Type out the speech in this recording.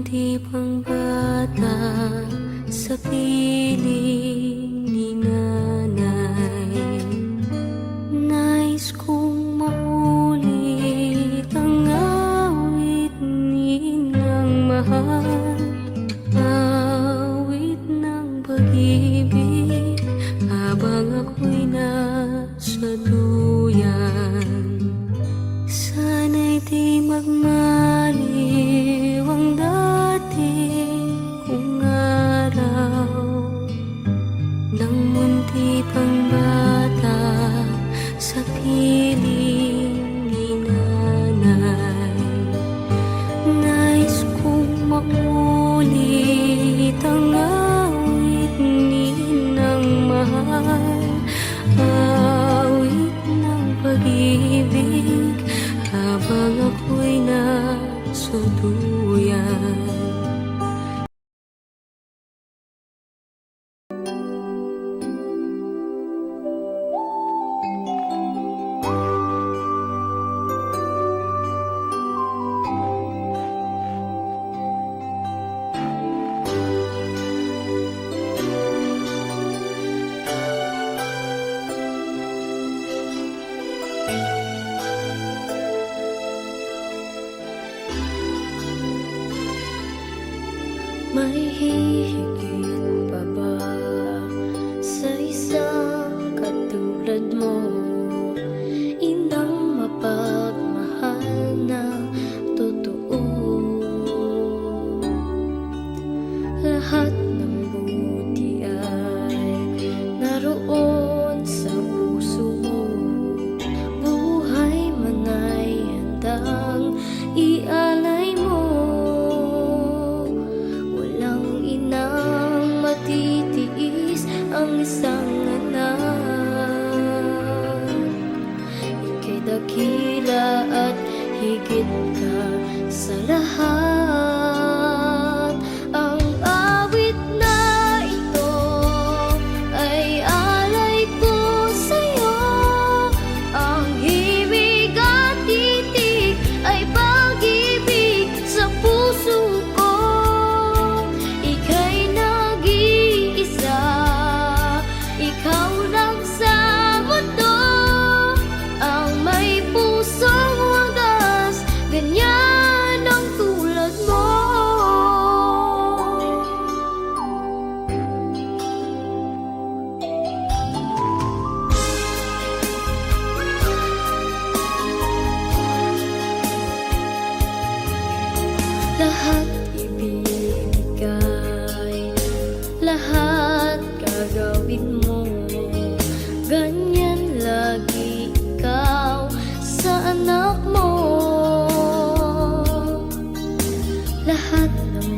munti pang bata sa piling ni nanay, nais kong maulit ang awit ninang mahal, awit ng pag-ibig habang ako'y nasa duyan. Sana'y di magmaliw ang dating kong araw nang munti pang bata sa piling ni nanay. Nais kong maulit ang awit ninang mahal, awit ng pag-ibig habang ako'y nasa duyan. May hihigit pa ba sa isang katulad mo? Inang mapagmahal na totoo. Lahat ng buti ay naroon sa puso mo. Buhay man ay handang ialay mo. Matitiis ang isang anak. Ika'y dakila at higit ka sa lahat. Ang awit na ito ay alay ko sa'yo. Ang himig at titig ay pag-ibig sa puso ko. Ikaw lang sa mundo ang may pusong wagas, ganyan ang tulad mo. Lahat ibinigay, lahat gagawin mo. Ganyan lagi ikaw sa anak mo. Lahat ng